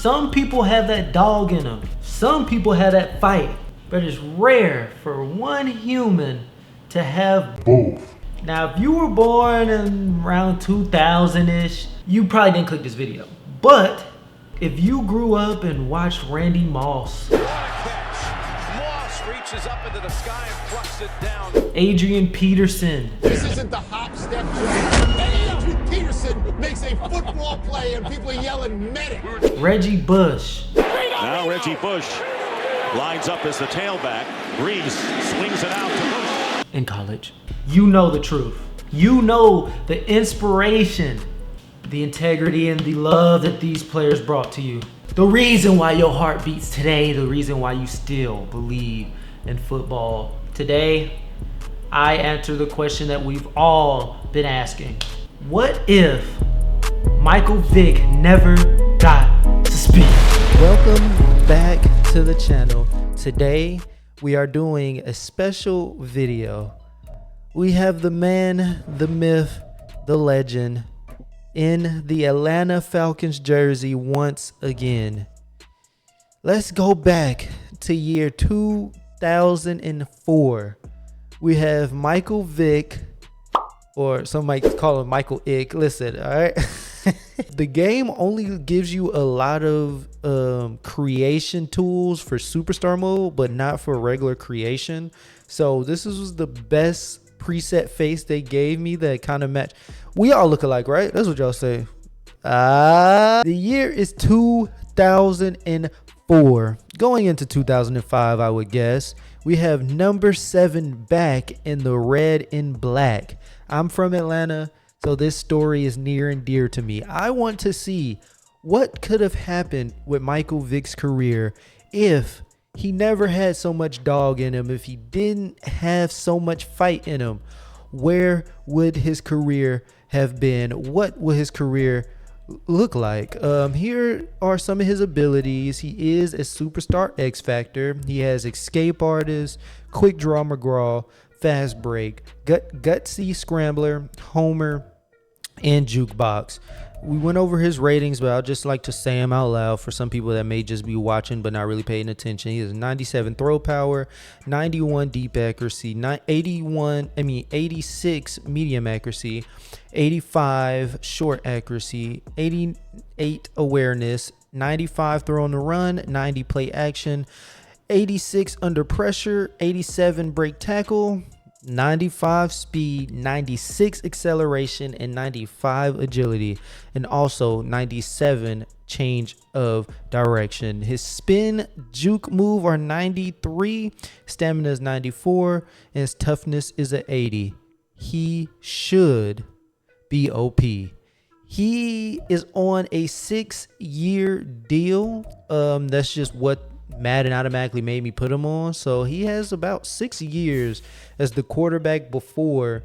Some people have that dog in them. Some people have that fight. But it's rare for one human to have both. Now, if you were born in around 2000-ish, you probably didn't click this video. But if you grew up and watched Randy Moss, What a catch. Moss reaches up into the sky and plucks it down. Adrian Peterson, This isn't the hop step jump. And Adrian Peterson makes a football play and people are yelling medic. Reggie Bush, Now Reggie Bush lines up as the tailback. Reeves swings it out to Bush. in college, you know the truth. You know the inspiration, the integrity, and the love that these players brought to you. The reason why your heart beats today, the reason why you still believe in football. Today, I answer the question that we've all been asking. What if Michael Vick never got to speak? Welcome back to the channel. Today, we are doing a special video. We have the man, the myth, the legend in the Atlanta Falcons jersey once again. Let's go back to year 2004. We have Michael Vick, or some might call him Michael Ick. Listen, all right. The game only gives you a lot of creation tools for superstar mode, but not for regular creation. So this was the best preset face they gave me that kind of match. We all look alike, right? That's what y'all say. The year is 2004. Going into 2005, I would guess. We have number 7 back in the red and black. I'm from Atlanta, so this story is near and dear to me. I want to see what could have happened with Michael Vick's career if he never had so much dog in him, if he didn't have so much fight in him. Where would his career have been? What would his career look like? Here are some of his abilities. He is a superstar X Factor. He has escape artist, quick draw McGraw, fast break, gutsy scrambler, homer, and jukebox. We went over his ratings, but I'd just like to say them out loud for some people that may just be watching but not really paying attention. He has 97 throw power, 91 deep accuracy, 86 medium accuracy, 85 short accuracy, 88 awareness, 95 throw on the run, 90 play action, 86 under pressure, 87 break tackle, 95 speed, 96 acceleration, and 95 agility, and also 97 change of direction. His spin juke move are 93, stamina is 94, and his toughness is an 80. He should be OP. He is on a 6-year deal. That's just what Madden automatically made me put him on. So he has about 6 years as the quarterback before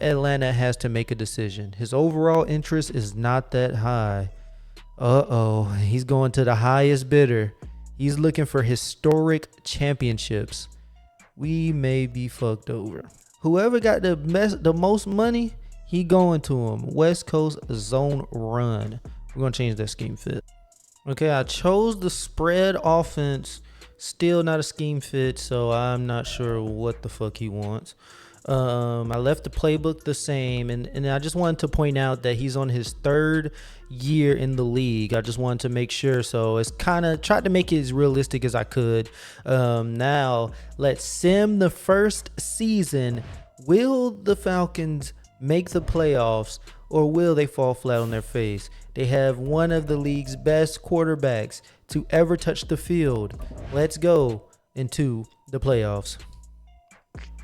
Atlanta has to make a decision. His overall interest is not that high. He's going to the highest bidder. He's looking for historic championships. We may be fucked over. Whoever got the most money, he going to him. West Coast zone run. We're gonna change that scheme fit. Okay, I chose the spread offense. Still not a scheme fit, so I'm not sure what the fuck he wants. I left the playbook the same, and I just wanted to point out that he's on his 3rd year in the league. I just wanted to make sure, so it's kind of tried to make it as realistic as I could. Now, let's sim the first season. Will the Falcons make the playoffs, or will they fall flat on their face? They have one of the league's best quarterbacks to ever touch the field. Let's go into the playoffs.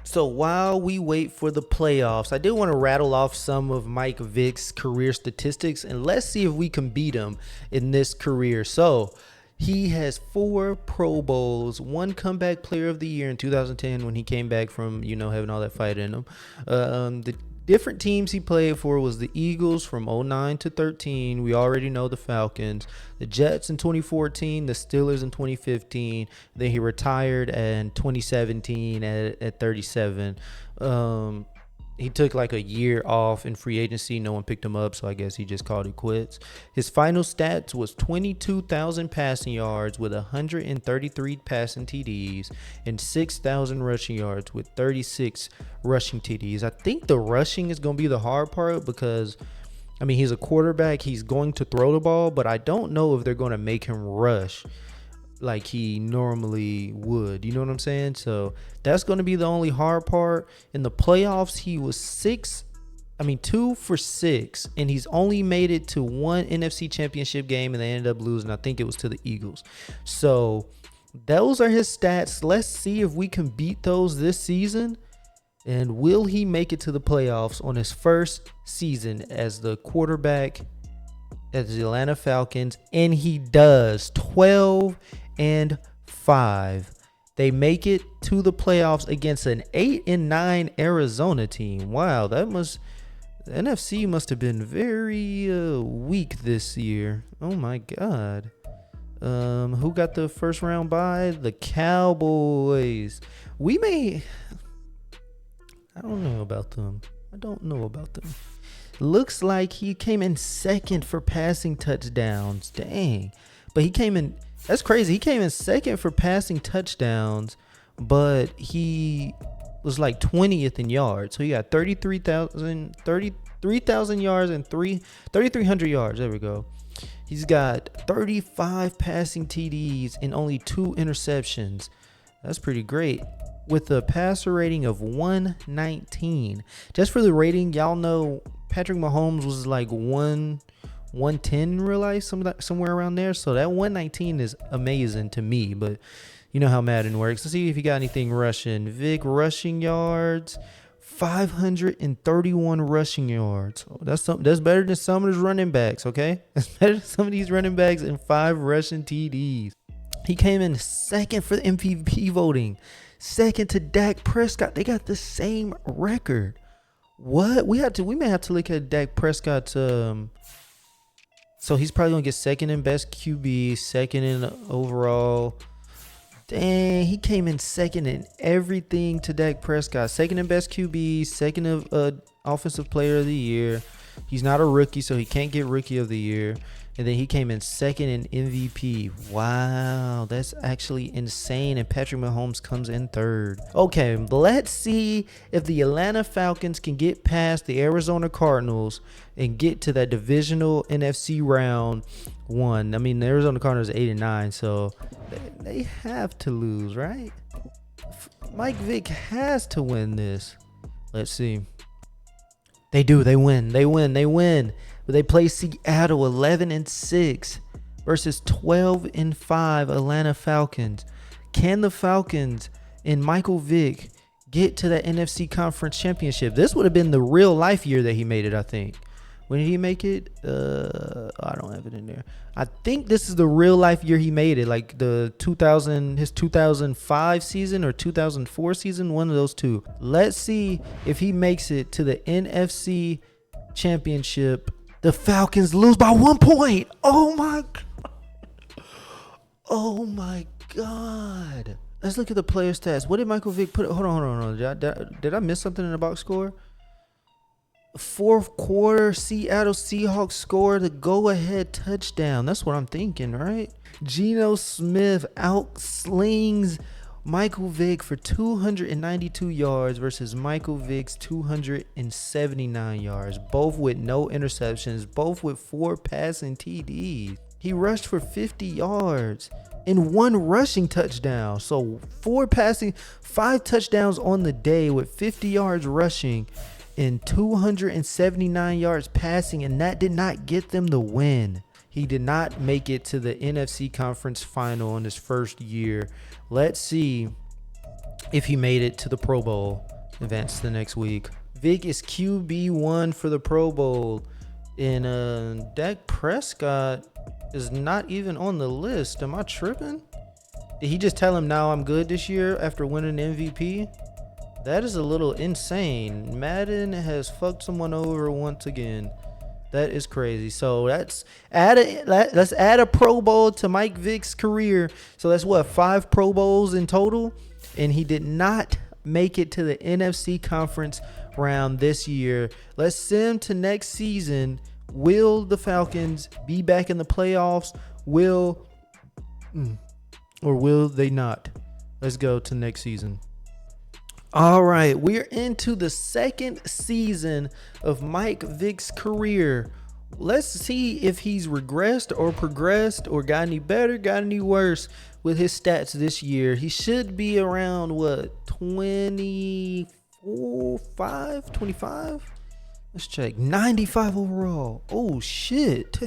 So while we wait for the playoffs, I did want to rattle off some of Mike Vick's career statistics, and let's see if we can beat him in this career. So he has 4 Pro Bowls, 1 comeback player of the year in 2010 when he came back from, having all that fight in him. The different teams he played for was the Eagles from 09 to 13. We already know the Falcons. The Jets in 2014, the Steelers in 2015. Then he retired in 2017 at 37. he took like a year off in free agency. No one picked him up, so I guess he just called it quits. His final stats was 22,000 passing yards with 133 passing TDs and 6,000 rushing yards with 36 rushing TDs. I think the rushing is going to be the hard part because, I mean, he's a quarterback. He's going to throw the ball, but I don't know if they're going to make him rush like he normally would. You know what I'm saying? So that's going to be the only hard part. In the playoffs, he was 2 for 6, and he's only made it to one NFC Championship game, and they ended up losing. I think it was to the Eagles. So those are his stats. Let's see if we can beat those this season. And will he make it to the playoffs on his first season as the quarterback at the Atlanta Falcons? And he does. 12-5. They make it to the playoffs against an 8-9 Arizona team. Wow, the NFC must have been very weak this year. Oh my God. Who got the first round bye? The Cowboys. I don't know about them. Looks like he came in second for passing touchdowns. Dang. But that's crazy. He came in second for passing touchdowns, but he was like 20th in yards. So he got 33,000 yards and 3,300 yards. There we go. He's got 35 passing TDs and only 2 interceptions. That's pretty great. With a passer rating of 119. Just for the rating, y'all know Patrick Mahomes was like 110 in real life, somewhere around there. So that 119 is amazing to me, but you know how Madden works. Let's see if you got anything rushing. Vick rushing yards, 531 rushing yards. Oh, that's better than some of his running backs, okay? That's better than some of these running backs and 5 rushing TDs. He came in second for the MVP voting. Second to Dak Prescott. They got the same record. What? We may have to look at Dak Prescott's so he's probably gonna get second in best QB, second in overall. Dang, he came in second in everything to Dak Prescott. Second in best QB, second of offensive player of the year. He's not a rookie, so he can't get rookie of the year. And then he came in second in MVP. Wow, that's actually insane. And Patrick Mahomes comes in third. Okay, let's see if the Atlanta Falcons can get past the Arizona Cardinals and get to that divisional NFC round 1. I mean, the Arizona Cardinals are 8-9, so they have to lose, right? Mike Vick has to win this. Let's see. They do. They win. But they play Seattle 11-6 versus 12-5 Atlanta Falcons. Can the Falcons and Michael Vick get to that NFC Conference Championship? This would have been the real life year that he made it, I think. When did he make it? I don't have it in there. I think this is the real life year he made it, like his 2005 season or 2004 season, one of those two. Let's see if he makes it to the NFC Championship. The Falcons lose by 1 point. Oh my God. Let's look at the player stats. What did Michael Vick put? Hold on. Did I miss something in the box score? Fourth quarter, Seattle Seahawks scored the go-ahead touchdown. That's what I'm thinking, right? Geno Smith outslings Michael Vick for 292 yards versus Michael Vick's 279 yards. Both with no interceptions, both with 4 passing TDs. He rushed for 50 yards and 1 rushing touchdown. So 5 touchdowns on the day with 50 yards rushing and 279 yards passing, and that did not get them the win. He did not make it to the NFC Conference Final in his first year. Let's see if he made it to the Pro Bowl, advance the next week. Vick is QB1 for the Pro Bowl, and Dak Prescott is not even on the list. Am I tripping? Did he just tell him, now I'm good this year after winning MVP? That is a little insane. Madden has fucked someone over once again. That is crazy. So let's add a Pro Bowl to Mike Vick's career. So that's 5 Pro Bowls in total, and he did not make it to the NFC Conference round this year. Let's sim to next season. Will the Falcons be back in the playoffs? Or will they not? Let's go to next season. All right, we're into the second season of Mike Vick's career. Let's see if he's regressed or progressed or got any better, got any worse with his stats this year. He should be around, 25? Let's check. 95 overall. Oh, shit.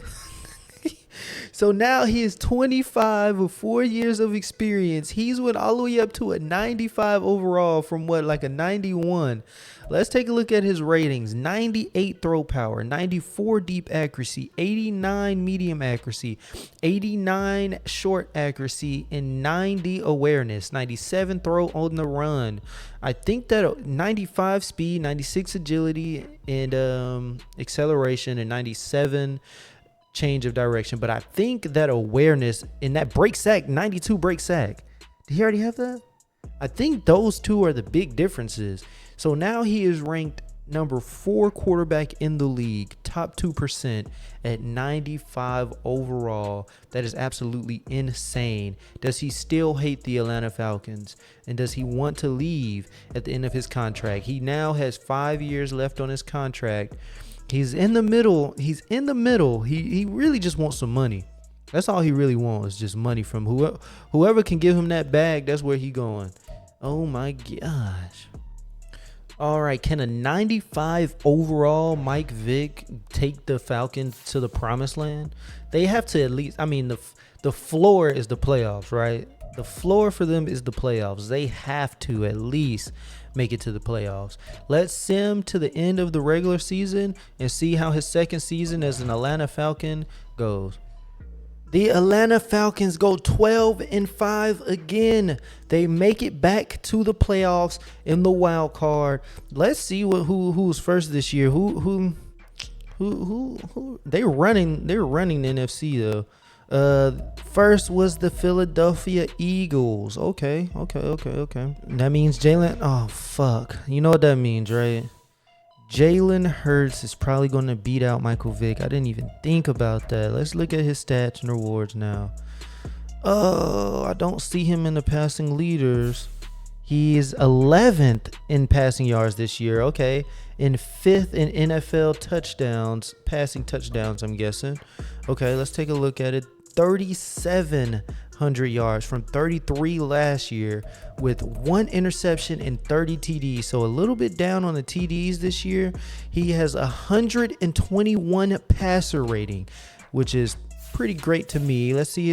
So now he is 25 with 4 years of experience. He's went all the way up to a 95 overall from like a 91. Let's take a look at his ratings. 98 throw power, 94 deep accuracy, 89 medium accuracy, 89 short accuracy, and 90 awareness, 97 throw on the run. I think that 95 speed, 96 agility, and acceleration, and 97 change of direction. But I think that awareness in that break sack, 92 break sack, did he already have that? I think those two are the big differences. So now he is ranked number 4 quarterback in the league, top 2% at 95 overall. That is absolutely insane. Does he still hate the Atlanta Falcons? And does he want to leave at the end of his contract? He now has 5 years left on his contract. He's in the middle. He really just wants some money. That's all he really wants, just money from whoever can give him that bag. That's where he going. Oh my gosh. All right, can a 95 overall Mike Vick take the Falcons to the promised land? They have to at least, the floor is the playoffs, right? The floor for them is the playoffs. They have to at least make it to the playoffs. Let's sim to the end of the regular season and see how his second season as an Atlanta Falcon goes. The Atlanta Falcons go 12-5 again. They make it back to the playoffs in the wild card. Let's see who's first this year. Who they're running the NFC though. First was the Philadelphia Eagles. Okay. That means Jalen. Oh, fuck. You know what that means, right? Jalen Hurts is probably going to beat out Michael Vick. I didn't even think about that. Let's look at his stats and rewards now. Oh, I don't see him in the passing leaders. He is 11th in passing yards this year. Okay. In 5th in NFL touchdowns, passing touchdowns, I'm guessing. Okay, let's take a look at it. 3,700 yards from 33 last year with 1 interception and 30 TDs. So a little bit down on the TDs this year. He has 121 passer rating, which is pretty great to me. Let's see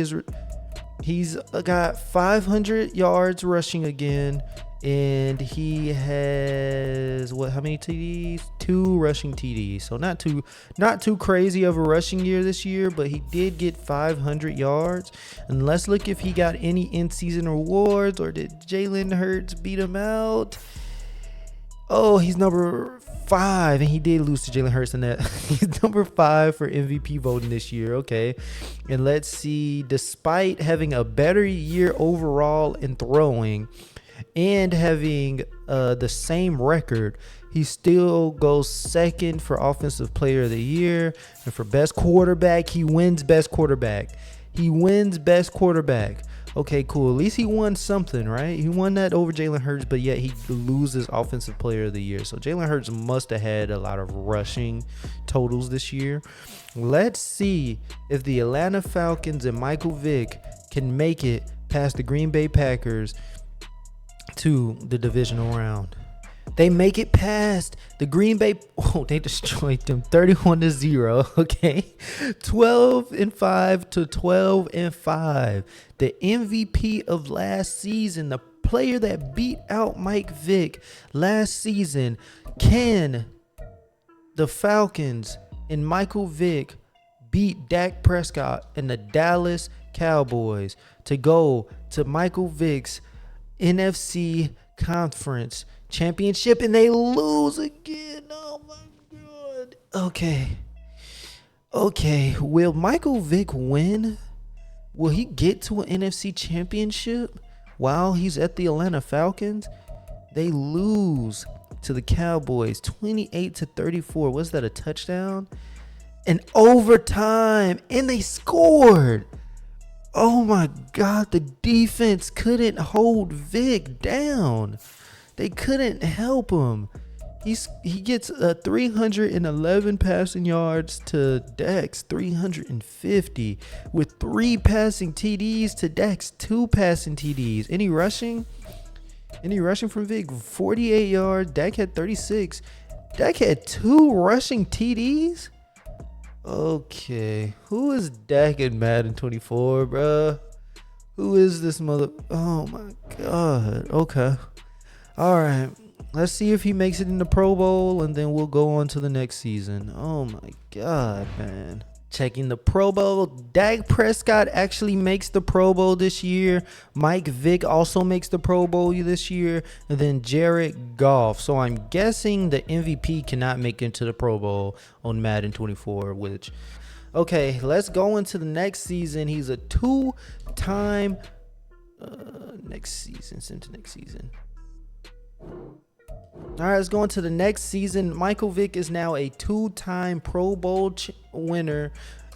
he's got 500 yards rushing again. And he has how many TDs? 2 rushing TDs. So not too crazy of a rushing year this year, but he did get 500 yards. And let's look if he got any in-season rewards, or did Jalen Hurts beat him out? Oh, he's number 5, and he did lose to Jalen Hurts in that. He's number 5 for MVP voting this year. Okay. And let's see, despite having a better year overall in throwing and having the same record, he still goes second for Offensive Player of the Year. And for Best Quarterback, he wins Best Quarterback. Okay, cool. At least he won something, right? He won that over Jalen Hurts, but yet he loses Offensive Player of the Year. So Jalen Hurts must have had a lot of rushing totals this year. Let's see if the Atlanta Falcons and Michael Vick can make it past the Green Bay Packers to the divisional round. They make it past the Green Bay. Oh, they destroyed them 31-0. Okay, 12-5 to 12-5. The MVP of last season, the player that beat out Mike Vick last season. Can the Falcons and Michael Vick beat Dak Prescott and the Dallas Cowboys to go to Michael Vick's NFC Conference Championship, and they lose again? Oh my God. Okay. Will Michael Vick win? Will he get to an NFC Championship while he's at the Atlanta Falcons? They lose to the Cowboys, 28-34. Was that a touchdown? And overtime, and they scored. Oh my God, the defense couldn't hold Vick down. They couldn't help him. He gets 311 passing yards to Dak's 350 with 3 passing TDs to Dak's 2 passing TDs. Any rushing from Vick? 48 yards. Dak had 36. Dak had 2 rushing TDs. Okay, who is Dak in Madden 24, bruh? Who is this mother? Oh my God. Okay. All right. Let's see if he makes it in the Pro Bowl, and then we'll go on to the next season. Oh my God, man. Checking the Pro Bowl. Dak Prescott actually makes the Pro Bowl this year. Mike Vick also makes the Pro Bowl this year. And then Jared Goff. So I'm guessing the MVP cannot make it into the Pro Bowl on Madden 24, which... Okay, let's go into the next season. He's a 2-time... next season. Send to next season. All right, let's go into the next season. Michael Vick is now a 2-time Pro Bowl winner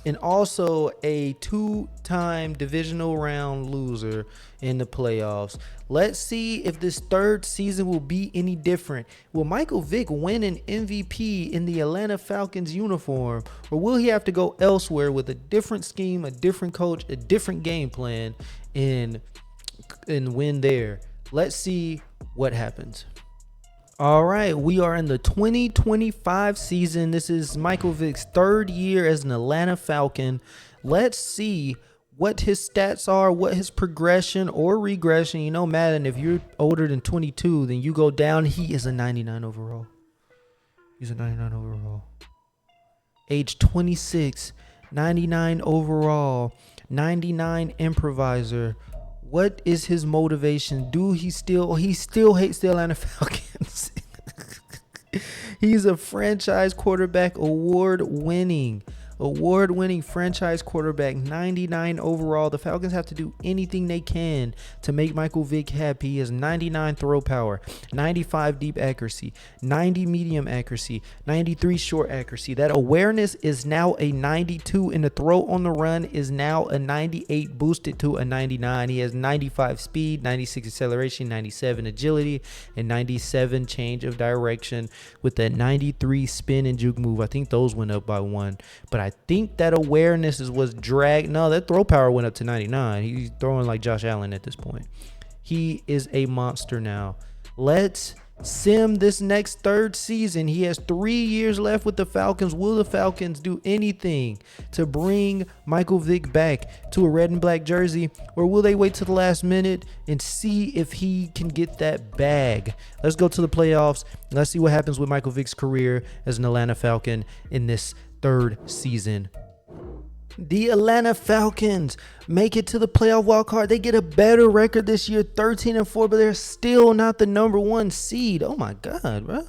and also a 2-time divisional round loser in the playoffs. Let's see if this third season will be any different. Will Michael Vick win an MVP in the Atlanta Falcons uniform, or will he have to go elsewhere with a different scheme, a different coach, a different game plan, and win there? Let's see what happens. All right, we are in the 2025 season. This is Michael Vick's 3rd year as an Atlanta Falcon. Let's see what his stats are, what his progression or regression. You know, Madden, if you're older than 22, then you go down. He is a 99 overall. He's a 99 overall. Age 26, 99 overall, 99 improviser. What is his motivation? He still hates the Atlanta Falcons. He's a franchise quarterback, award-winning franchise quarterback, 99 overall. The Falcons have to do anything they can to make Michael Vick happy. He has 99 throw power, 95 deep accuracy, 90 medium accuracy, 93 short accuracy. That awareness is now a 92, and the throw on the run is now a 98 boosted to a 99. He has 95 speed, 96 acceleration, 97 agility, and 97 change of direction with that 93 spin and juke move. I think those went up by 1, but I think that awareness is what's dragged. No, that throw power went up to 99. He's throwing like Josh Allen at this point. He is a monster now. Let's sim this next third season. He has 3 years left with the Falcons. Will the Falcons do anything to bring Michael Vick back to a red and black jersey, or will they wait till the last minute and see if he can get that bag? Let's go to the playoffs. Let's see what happens with Michael Vick's career as an Atlanta Falcon in this third season. The Atlanta Falcons make it to the playoff wild card. They get a better record this year, 13-4, but they're still not the number 1 seed. Oh my God, bro.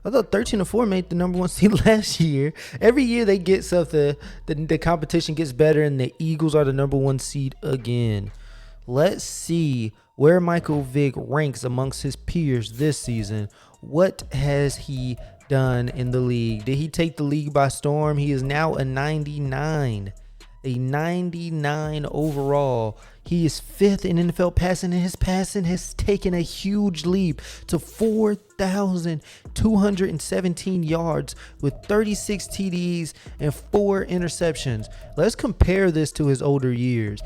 I thought 13-4 made the number 1 seed last year. Every year they get something, the competition gets better, and the Eagles are the number 1 seed again. Let's see where Michael Vick ranks amongst his peers this season. What has he done in the league? Did he take the league by storm? He is now a 99 overall. He is 5th in NFL passing, and his passing has taken a huge leap to 4,217 yards with 36 TDs and 4 interceptions. Let's compare this to his earlier years.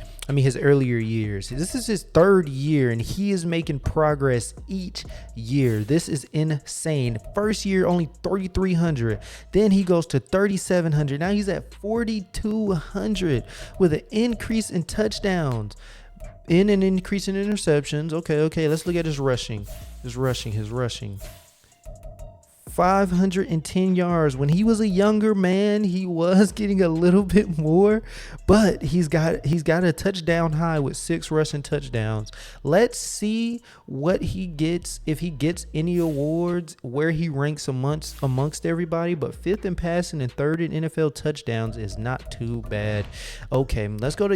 This is his 3rd year, and he is making progress each year. This is insane. First year, only 3,300. Then he goes to 3,700. Now he's at 4,200 with an increase in touchdowns and an increase in interceptions. Okay. Let's look at his rushing. His rushing. 510 yards. When he was a younger man, he was getting a little bit more, but he's got a touchdown high with 6 rushing touchdowns. Let's see what he gets, if he gets any awards, where he ranks amongst everybody. But 5th in passing and 3rd in NFL touchdowns is not too bad. Okay, let's go to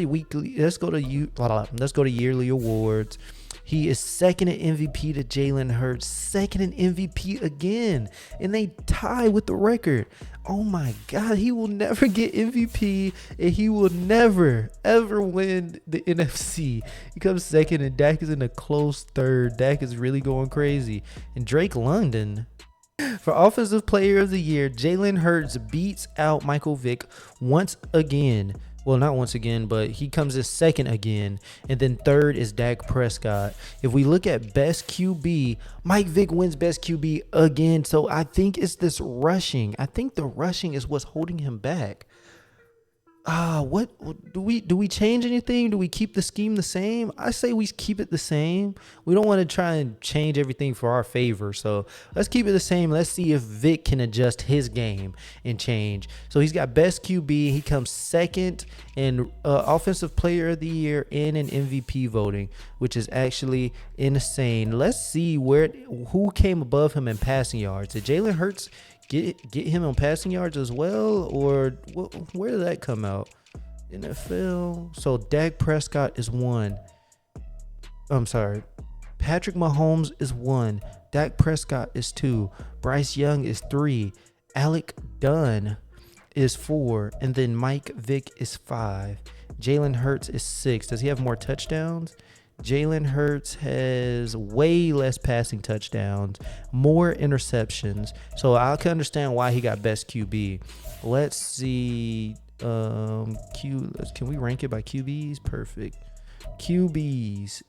yearly awards. He is second in MVP to Jalen Hurts, second in MVP again, and they tie with the record. Oh my God, he will never get MVP, and he will never, ever win the NFC. He comes second, and Dak is in a close third. Dak is really going crazy. And Drake London, for Offensive Player of the Year, Jalen Hurts beats out Michael Vick once again. Well, not once again, but he comes in second again. And then third is Dak Prescott. If we look at best QB, Mike Vick wins best QB again. So I think it's this rushing. I think the rushing is what's holding him back. What do we change anything? Do we keep the scheme the same? I say we keep it the same. We don't want to try and change everything for our favor. So let's keep it the same. Let's see if Vic can adjust his game and change. So he's got best QB. He comes second in Offensive Player of the Year and in MVP voting, which is actually insane. Let's see who came above him in passing yards. Did Jalen Hurts get him on passing yards as well, or where did that come out? NFL. So Dak Prescott is 1. I'm sorry. Patrick Mahomes is 1. Dak Prescott is 2. Bryce Young is 3. Alec Dunn is 4. And then Mike Vick is 5. Jalen Hurts is 6. Does he have more touchdowns? Jalen Hurts has way less passing touchdowns, more interceptions. So I can understand why he got best QB. Let's see. Can we rank it by QBs? Perfect. QBs.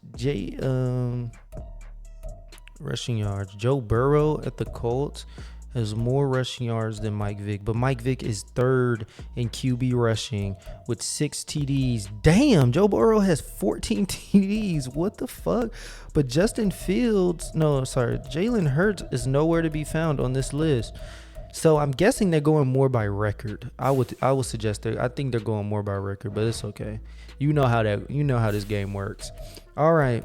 Rushing yards. Joe Burrow at the Colts has more rushing yards than Mike Vick, but Mike Vick is third in QB rushing with 6 TDs. Damn, Joe Burrow has 14 TDs. What the fuck? But Jalen Hurts is nowhere to be found on this list. So I'm guessing they're going more by record. I would suggest I think they're going more by record, but it's okay. You know how this game works. All right.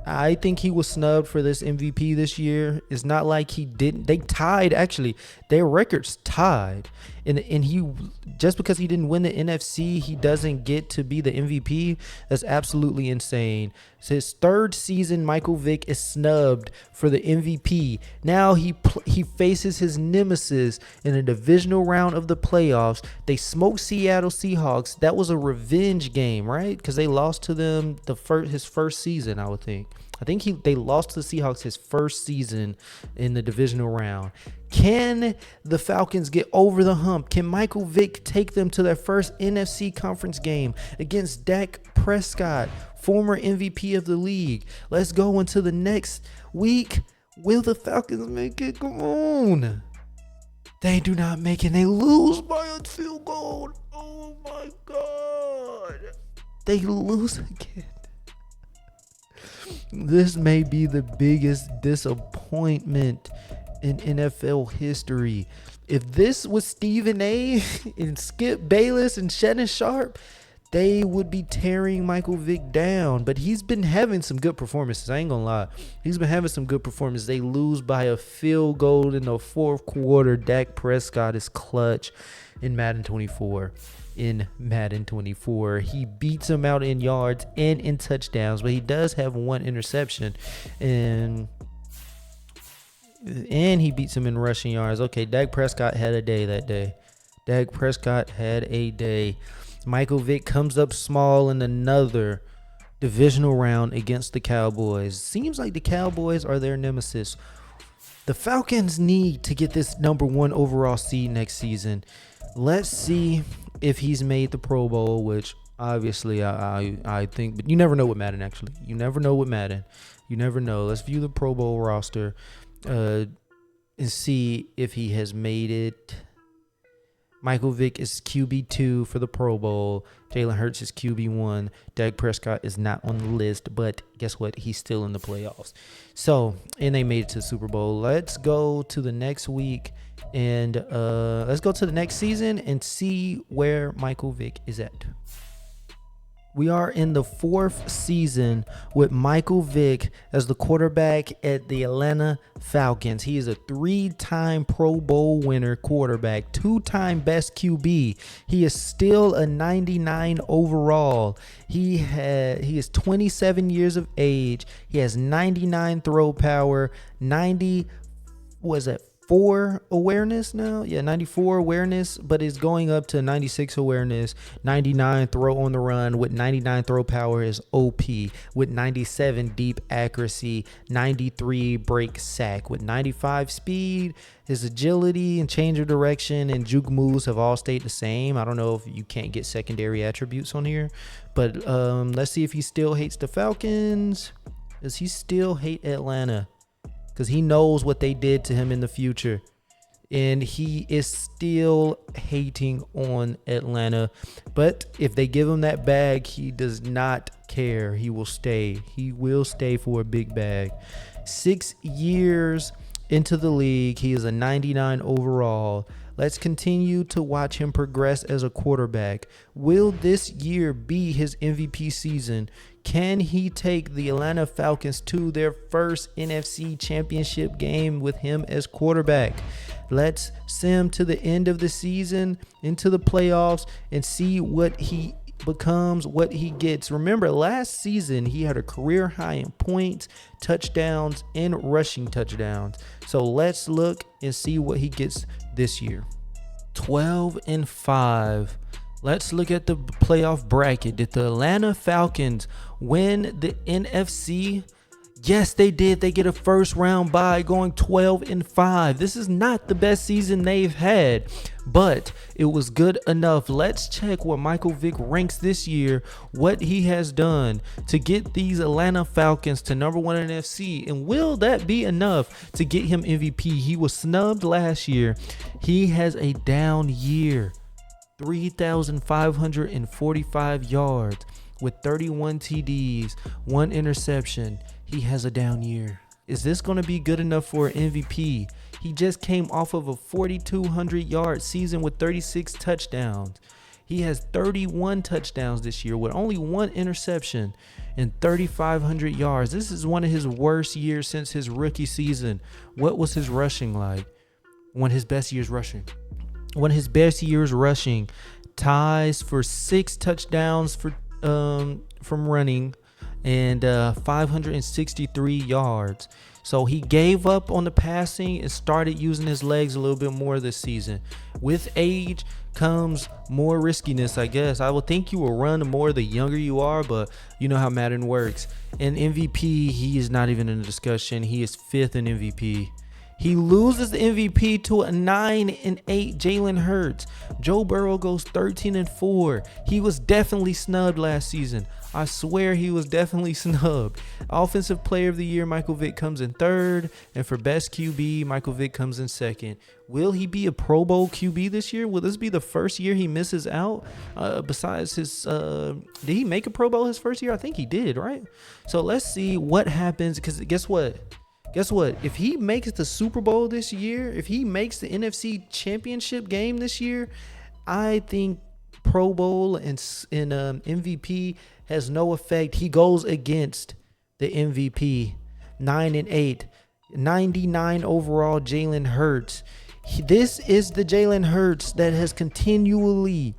I think he was snubbed for this MVP this year. It's not like he didn't. They tied, actually. Their records tied. And he, just because he didn't win the NFC, he doesn't get to be the MVP. That's absolutely insane. It's his third season, Michael Vick is snubbed for the MVP. Now he faces his nemesis in a divisional round of the playoffs. They smoked Seattle Seahawks. That was a revenge game, right? Because they lost to them his first season, I would think. I think they lost to the Seahawks his first season in the divisional round. Can the Falcons get over the hump? Can Michael Vick take them to their first NFC conference game against Dak Prescott, former MVP of the league? Let's go into the next week. Will the Falcons make it? Come on. They do not make it. They lose by a field goal. Oh my God. They lose again. This may be the biggest disappointment in NFL history. If this was Stephen A. and Skip Bayless and Shannon Sharp, they would be tearing Michael Vick down. But he's been having some good performances. I ain't gonna lie. He's been having some good performances. They lose by a field goal in the fourth quarter. Dak Prescott is clutch in Madden 24. He beats him out in yards and in touchdowns, but he does have 1 interception, and he beats him in rushing yards. Okay, Dak Prescott had a day that day. Dak Prescott had a day. Michael Vick comes up small in another divisional round against the Cowboys. Seems like the Cowboys are their nemesis. The Falcons need to get this number 1 overall seed next season. Let's see if he's made the Pro Bowl, which obviously I think, but you never know with Madden, actually. You never know with Madden. You never know. Let's view the Pro Bowl roster and see if he has made it. Michael Vick is QB2 for the Pro Bowl. Jalen Hurts is QB1. Dak Prescott is not on the list, but guess what? He's still in the playoffs. So, and they made it to the Super Bowl. Let's go to the next week and let's go to the next season and see where Michael Vick is at. We are in the 4th season with Michael Vick as the quarterback at the Atlanta Falcons. He is a 3-time Pro Bowl winner quarterback, 2-time best QB. He is still a 99 overall. He is 27 years of age. He has 99 throw power, 94 awareness now. Yeah, 94 awareness, but it's going up to 96 awareness. 99 throw on the run with 99 throw power is OP. With 97 deep accuracy, 93 break sack. With 95 speed, his agility and change of direction and juke moves have all stayed the same. I don't know if you can't get secondary attributes on here, but let's see if he still hates the Falcons. Does he still hate Atlanta? Because he knows what they did to him in the future. And he is still hating on Atlanta. But if they give him that bag, he does not care. He will stay. He will stay for a big bag. 6 years into the league, he is a 99 overall. Let's continue to watch him progress as a quarterback. Will this year be his MVP season? Can he take the Atlanta Falcons to their first NFC Championship game with him as quarterback? Let's sim to the end of the season, into the playoffs, and see what he becomes, what he gets. Remember, last season, he had a career high in points, touchdowns, and rushing touchdowns. So let's look and see what he gets this year. 12-5. Let's look at the playoff bracket. Did the Atlanta Falcons win the NFC? Yes, they did. They get a first round bye going 12-5. This is not the best season they've had, but it was good enough. Let's check what Michael Vick ranks this year, what he has done to get these Atlanta Falcons to number 1 in NFC. And will that be enough to get him MVP? He was snubbed last year. He has a down year. 3,545 yards with 31 TDs, 1 interception. He has a down year. Is this going to be good enough for an MVP? He just came off of a 4,200 yard season with 36 touchdowns. He has 31 touchdowns this year with only 1 interception and 3,500 yards. This is one of his worst years since his rookie season. What was his rushing like? One of his best years rushing. One of his best years rushing. Ties for 6 touchdowns from running and 563 yards. So he gave up on the passing and started using his legs a little bit more this season. With age comes more riskiness, I guess. I would think you will run more the younger you are, but you know how Madden works. And MVP, he is not even in the discussion. He is 5th in MVP. He loses the MVP to a 9-8 Jalen Hurts. Joe Burrow goes 13-4. He was definitely snubbed last season. I swear he was definitely snubbed. Offensive Player of the Year, Michael Vick comes in 3rd. And for Best QB, Michael Vick comes in 2nd. Will he be a Pro Bowl QB this year? Will this be the first year he misses out? Besides his, did he make a Pro Bowl his first year? I think he did, right? So let's see what happens. Because guess what? If he makes the Super Bowl this year, if he makes the NFC Championship game this year, I think Pro Bowl and MVP has no effect. He goes against the MVP. 9-8, 99 overall Jalen Hurts. This is the Jalen Hurts that has continually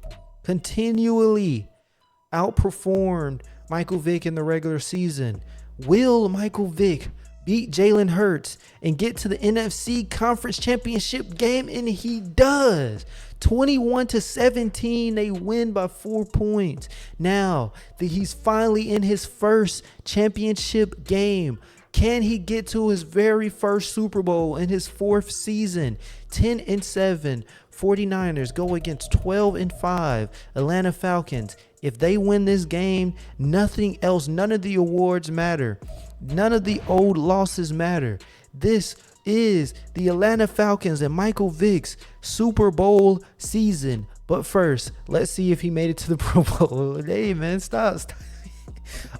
outperformed Michael Vick in the regular season. Will Michael Vick beat Jalen Hurts and get to the NFC Conference Championship game? And he does. 21-17, they win by 4 points. Now that he's finally in his first championship game, can he get to his very first Super Bowl in his 4th season? 10-7, 49ers go against 12-5 Atlanta Falcons. If they win this game, nothing else, none of the awards matter. None of the old losses matter. This is the Atlanta Falcons and Michael Vick's Super Bowl season. But first, let's see if he made it to the Pro Bowl. Hey, man, stop.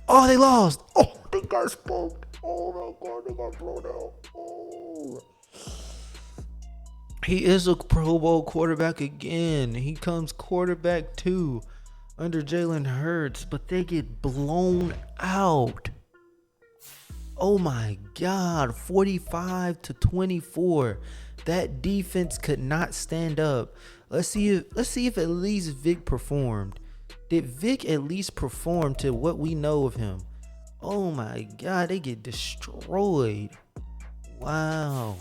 Oh, they lost. Oh, they got smoked. Oh, my God, they got blown out. Oh. He is a Pro Bowl quarterback again. He comes quarterback 2. under Jalen Hurts, but they get blown out. Oh my God, 45-24. That defense could not stand up. Let's see if at least Vick performed. Did Vick at least perform to what we know of him? Oh my God, they get destroyed. Wow.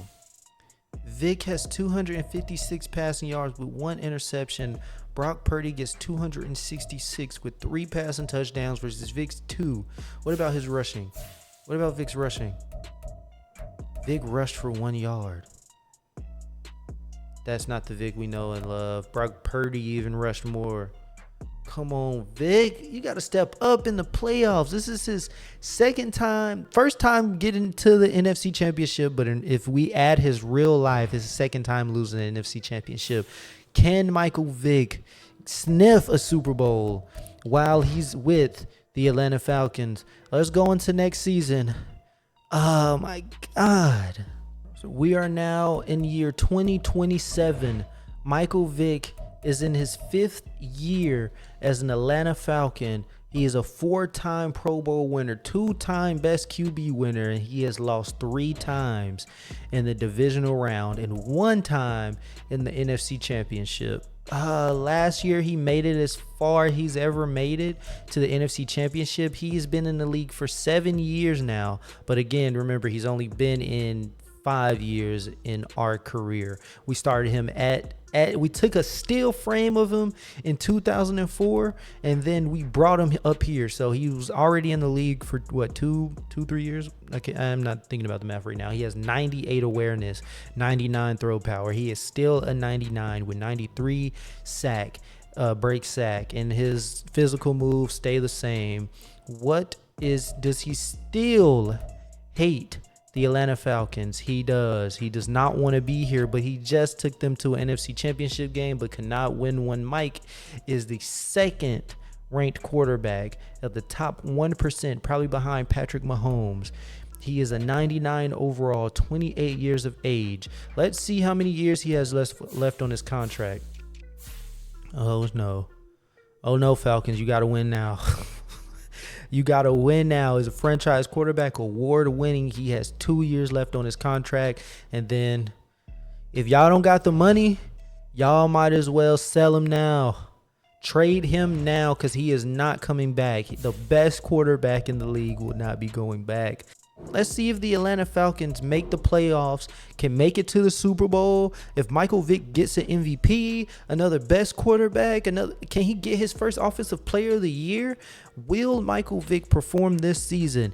Vick has 256 passing yards with 1 interception. Brock Purdy gets 266 with 3 passing touchdowns versus Vick's 2. What about his rushing? What about Vick's rushing? Vick rushed for 1 yard. That's not the Vick we know and love. Brock Purdy even rushed more. Come on, Vick. You got to step up in the playoffs. This is his first time getting to the NFC Championship, but if we add his real life, his second time losing the NFC Championship. Can Michael Vick sniff a Super Bowl while he's with the Atlanta Falcons? Let's go into next season. Oh, my God. So we are now in year 2027. Michael Vick is in his 5th year as an Atlanta Falcon. He is a 4-time Pro Bowl winner, 2-time best QB winner, and he has lost 3 times in the divisional round and 1 time in the NFC Championship. Last year, he made it as far as he's ever made it to the NFC Championship. He's been in the league for 7 years now. But again, remember, he's only been in 5 years in our career. We started him we took a still frame of him in 2004, and then we brought him up here. So he was already in the league for what, 3 years? Okay, I'm not thinking about the math right now. He has 98 awareness, 99 throw power. He is still a 99 with 93 break sack, and his physical moves stay the same. Does he still hate the Atlanta Falcons? He does. He does not want to be here, but he just took them to an NFC Championship game but cannot win one. Mike is the 2nd ranked quarterback of the top 1%, probably behind Patrick Mahomes. He is a 99 overall, 28 years of age. Let's see how many years he has left on his contract. Oh, no. Oh, no, Falcons. You got to win now. You got to win now. As a franchise quarterback, award-winning. He has 2 years left on his contract. And then if y'all don't got the money, y'all might as well sell him now. Trade him now because he is not coming back. The best quarterback in the league will not be going back. Let's see if the Atlanta Falcons make the playoffs, can make it to the Super Bowl. If Michael Vick gets an MVP, another best quarterback, can he get his first Offensive Player of the Year? Will Michael Vick perform this season?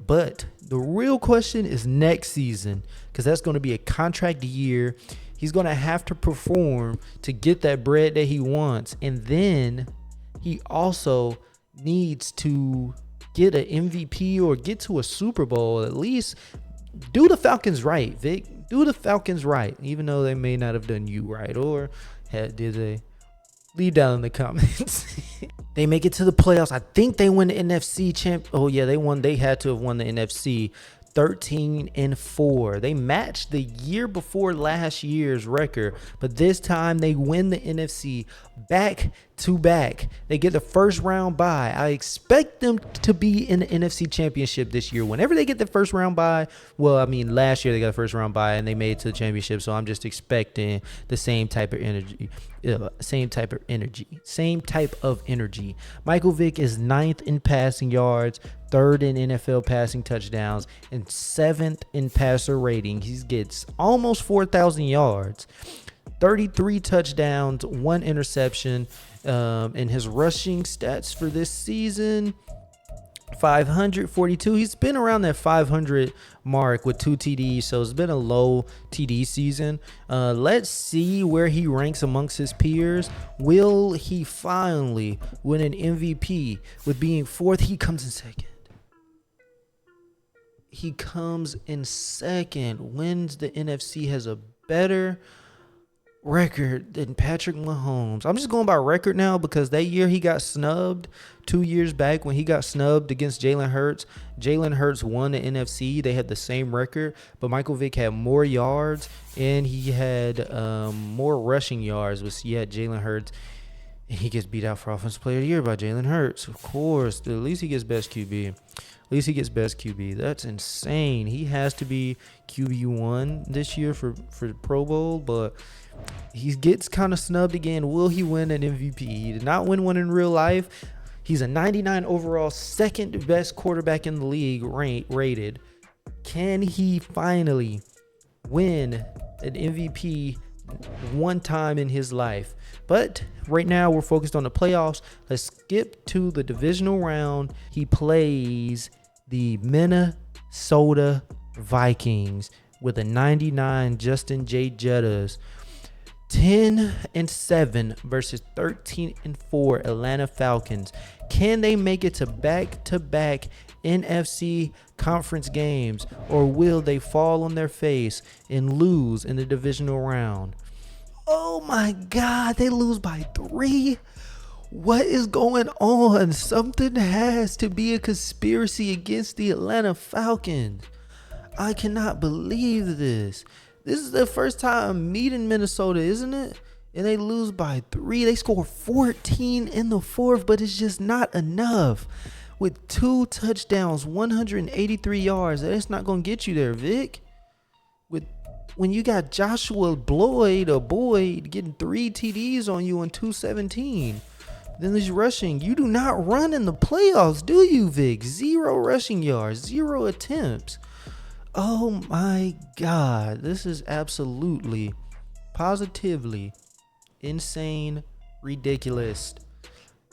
But the real question is next season, because that's going to be a contract year. He's going to have to perform to get that bread that he wants. And then he also needs to get an MVP or get to a Super Bowl. At least do the Falcons right, Vic. Do the Falcons right, even though they may not have done you right. Or did they? Leave down in the comments. They make it to the playoffs. I think they win the NFC champ. Oh yeah, they won. They had to have won the NFC. 13-4. They matched the year before last year's record, but this time they win the NFC back to back. They get the first round bye. I expect them to be in the NFC Championship this year. Whenever they get the first round bye, well, I mean, last year they got the first round bye and they made it to the championship, so I'm just expecting the same type of energy. Same type of energy. Michael Vick is 9th in passing yards, 3rd in NFL passing touchdowns, and 7th in passer rating. He gets almost 4,000 yards, 33 touchdowns, 1 interception. And his rushing stats for this season, 542. He's been around that 500 mark with 2 TDs, so it's been a low TD season. Let's see where he ranks amongst his peers. Will he finally win an MVP with being 4th? He comes in 2nd. He comes in 2nd. Wins the NFC, has a better record than Patrick Mahomes. I'm just going by record now because that year he got snubbed 2 years back when he got snubbed against Jalen Hurts. Jalen Hurts won the NFC. They had the same record, but Michael Vick had more yards and he had more rushing yards. You had Jalen Hurts. And he gets beat out for Offensive Player of the Year by Jalen Hurts. Of course. At least he gets best QB. At least he gets best QB. That's insane. He has to be QB1 this year for the Pro Bowl, but he gets kind of snubbed again. Will he win an MVP? He did not win one in real life. He's a 99 overall, second best quarterback in the league rated. Can he finally win an MVP one time in his life? But right now we're focused on the playoffs. Let's skip to the divisional round. He plays the Minnesota Vikings with a 99 Justin J. Jettas. 10-7 versus 13-4 Atlanta Falcons. Can they make it to back-to-back NFC conference games, or will they fall on their face and lose in the divisional round? Oh my God, they lose by 3. What is going on? Something has to be a conspiracy against the Atlanta Falcons. I cannot believe this. This is the first time meeting Minnesota, isn't it? And they lose by 3. They score 14 in the fourth, but it's just not enough. With 2 touchdowns, 183 yards, that's not going to get you there, Vic. When you got Joshua Boyd getting 3 TDs on you in 217. Then he's rushing. You do not run in the playoffs, do you, Vic? 0 rushing yards, 0 attempts. Oh my God, this is absolutely, positively insane, ridiculous.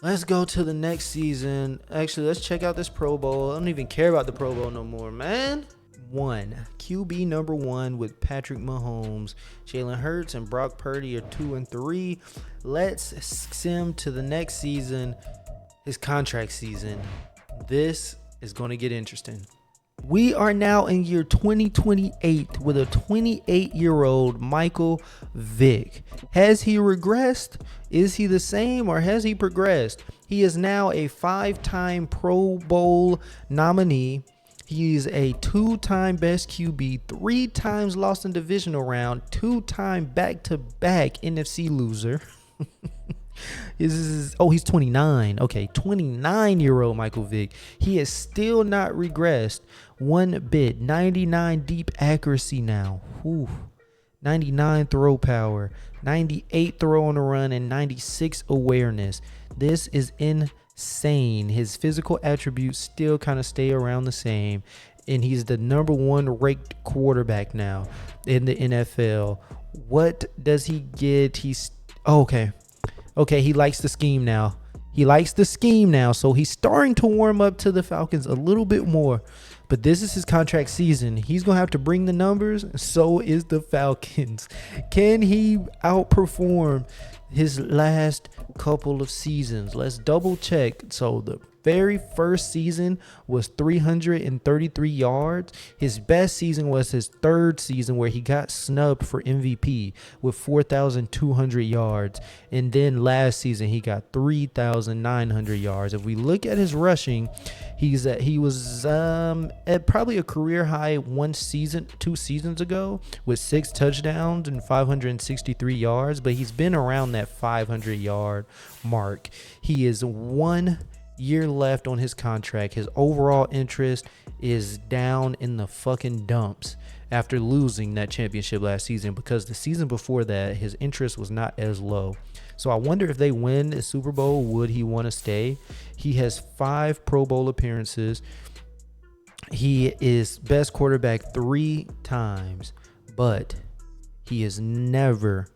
Let's go to the next season. Actually, let's check out this Pro Bowl. I don't even care about the Pro Bowl no more, man. QB number 1 with Patrick Mahomes. Jalen Hurts and Brock Purdy are 2 and 3. Let's sim to the next season, his contract season. This is going to get interesting. We are now in year 2028 with a 28-year-old Michael Vick. Has he regressed? Is he the same, or has he progressed? He is now a 5-time Pro Bowl nominee. He's a 2-time best QB, 3 times lost in divisional round, 2-time back-to-back NFC loser. He's 29. Okay, 29-year-old Michael Vick. He has still not regressed one bit. 99 deep accuracy now. 99 throw power, 98 throw on the run, and 96 awareness. This is insane. His physical attributes still kind of stay around the same, and he's the number 1 ranked quarterback now in the NFL. What does he get? Okay, he likes the scheme now. So he's starting to warm up to the Falcons a little bit more. But this is his contract season. He's going to have to bring the numbers. So is the Falcons. Can he outperform his last couple of seasons? Let's double check. So the very first season was 333 yards. His best season was his 3rd season, where he got snubbed for MVP with 4,200 yards. And then last season he got 3,900 yards. If we look at his rushing, he was at probably a career high 2 seasons ago with 6 touchdowns and 563 yards, but he's been around that 500 yard mark. He is 1 year left on his contract. His overall interest is down in the fucking dumps after losing that championship last season, because the season before that his interest was not as low. So I wonder if they win the Super Bowl, would he want to stay? He has 5 Pro Bowl appearances. He is best quarterback 3 times, but he has never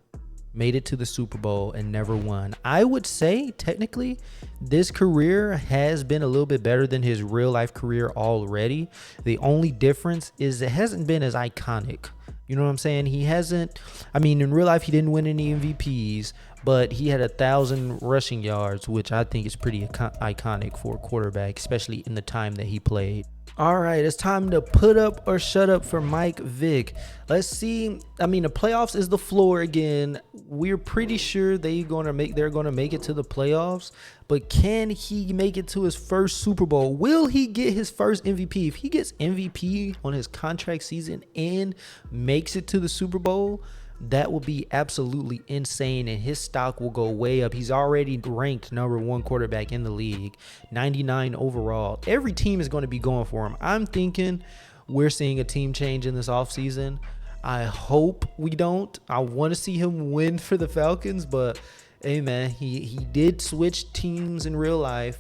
made it to the Super Bowl and never won. I would say technically this career has been a little bit better than his real life career already. The only difference is it hasn't been as iconic. You know what I'm saying? In real life he didn't win any MVPs, but he had 1,000 rushing yards, which I think is pretty iconic for a quarterback, especially in the time that he played. All right, it's time to put up or shut up for Mike Vick. Let's see. The playoffs is the floor again. We're pretty sure they're going to make it to the playoffs, but can he make it to his first Super Bowl? Will he get his first MVP? If he gets MVP on his contract season and makes it to the Super Bowl, That will be absolutely insane, and his stock will go way up. He's already ranked number 1 quarterback in the league, 99 overall. Every team is going to be going for him. I'm thinking we're seeing a team change in this offseason. I hope we don't. I want to see him win for the Falcons, but hey, man, he did switch teams in real life.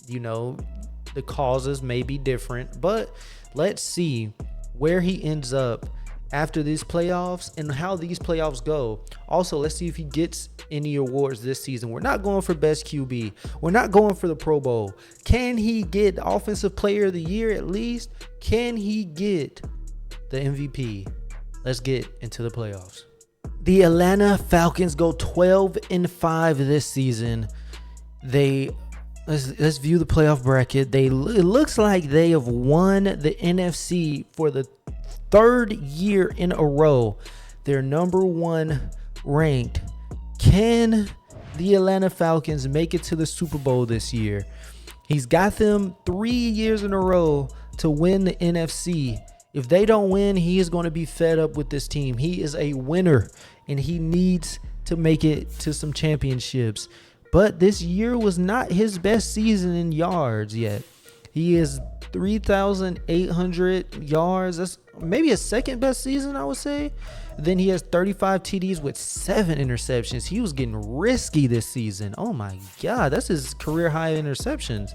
You know, the causes may be different, but let's see where he ends up after these playoffs and how these playoffs go. Also, let's see if he gets any awards this season. We're not going for best QB. We're not going for the Pro Bowl. Can he get Offensive Player of the Year at least? Can he get the MVP? Let's get into the playoffs. The Atlanta Falcons go 12-5 this season. Let's view the playoff bracket. It looks like they have won the NFC for the 3rd year in a row. They're number 1 ranked. Can the Atlanta Falcons make it to the Super Bowl this year? He's got them 3 years in a row to win the NFC. If they don't win, he is going to be fed up with this team. He is a winner, and he needs to make it to some championships. But this year was not his best season in yards yet. He is 3,800 yards. That's maybe his second best season, I would say. Then he has 35 TDs with 7 interceptions. He was getting risky this season. Oh my God, that's his career high interceptions.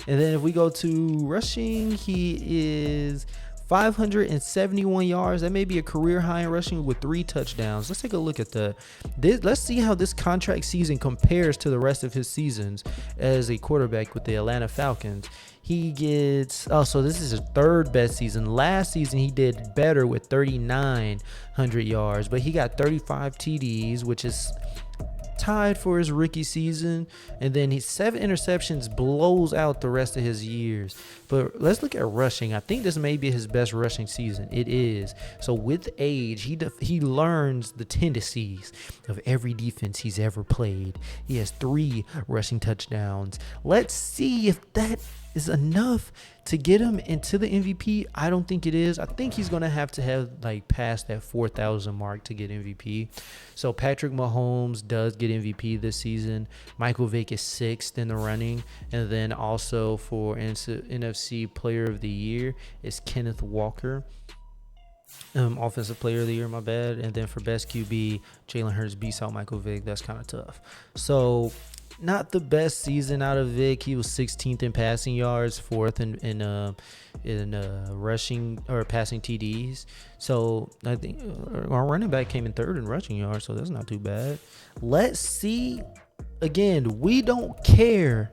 And then if we go to rushing, he is 571 yards. That may be a career high in rushing with 3 touchdowns. Let's take a look at that. Let's see how this contract season compares to the rest of his seasons as a quarterback with the Atlanta Falcons. He gets, so this is his 3rd best season. Last season, he did better with 3,900 yards, but he got 35 TDs, which is tied for his rookie season. And then he's 7 interceptions, blows out the rest of his years. But let's look at rushing. I think this may be his best rushing season. It is. So with age, he learns the tendencies of every defense he's ever played. He has 3 rushing touchdowns. Let's see if that is enough to get him into the MVP. I don't think it is. I think he's going to have past that 4,000 mark to get MVP. So Patrick Mahomes does get MVP this season. Michael Vick is 6th in the running. And then also for NFC Player of the Year is Kenneth Walker. Offensive Player of the Year, my bad. And then for best QB, Jalen Hurts beats out Michael Vick. That's kind of tough. So not the best season out of Vic. He was 16th in passing yards, 4th in rushing or passing TDs. So I think our running back came in 3rd in rushing yards, so that's not too bad. Let's see. Again, we don't care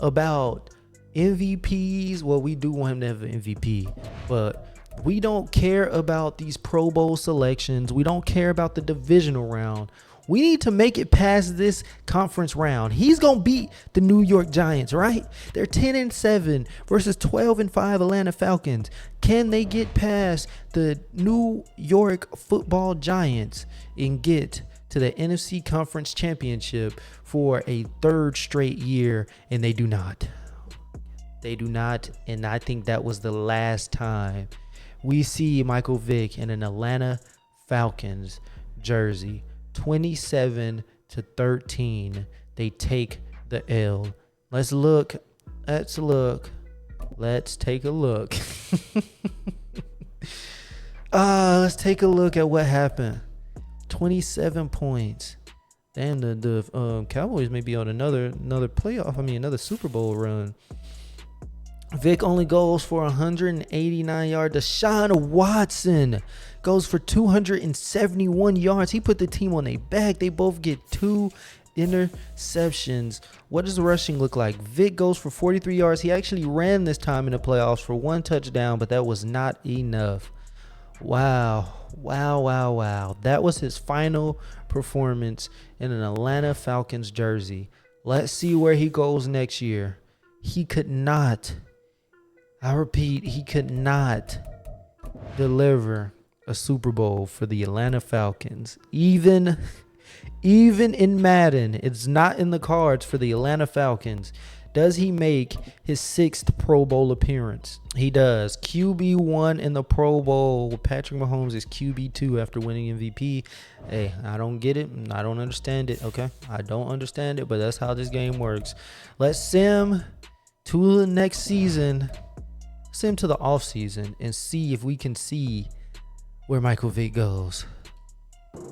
about MVPs. Well, we do want him to have an MVP, but we don't care about these Pro Bowl selections. We don't care about the divisional round. We need to make it past this conference round. He's going to beat the New York Giants, right? They're 10-7 versus 12-5 Atlanta Falcons. Can they get past the New York Football Giants and get to the NFC Conference Championship for a 3rd straight year? And they do not. They do not. And I think that was the last time we see Michael Vick in an Atlanta Falcons jersey. 27-13. They take the L. Let's take a look. Let's take a look at what happened. 27 points. Damn, the Cowboys may be on another playoff. Another Super Bowl run. Vic only goes for 189 yards. Deshaun Watson goes for 271 yards. He put the team on their back. They both get 2 interceptions. What does the rushing look like? Vic goes for 43 yards. He actually ran this time in the playoffs for 1 touchdown, but that was not enough. Wow. That was his final performance in an Atlanta Falcons jersey. Let's see where he goes next year. He could not, I repeat, he could not deliver a Super Bowl for the Atlanta Falcons. Even in Madden, it's not in the cards for the Atlanta Falcons Does he make his 6th Pro Bowl appearance? He does. QB1 in the Pro Bowl. Patrick Mahomes is QB2 after winning MVP. Hey, I don't get it. I don't understand it, okay? I don't understand it, but that's how this game works. Let's sim to the next season. Sim to the offseason and see if we can see where Michael Vick goes.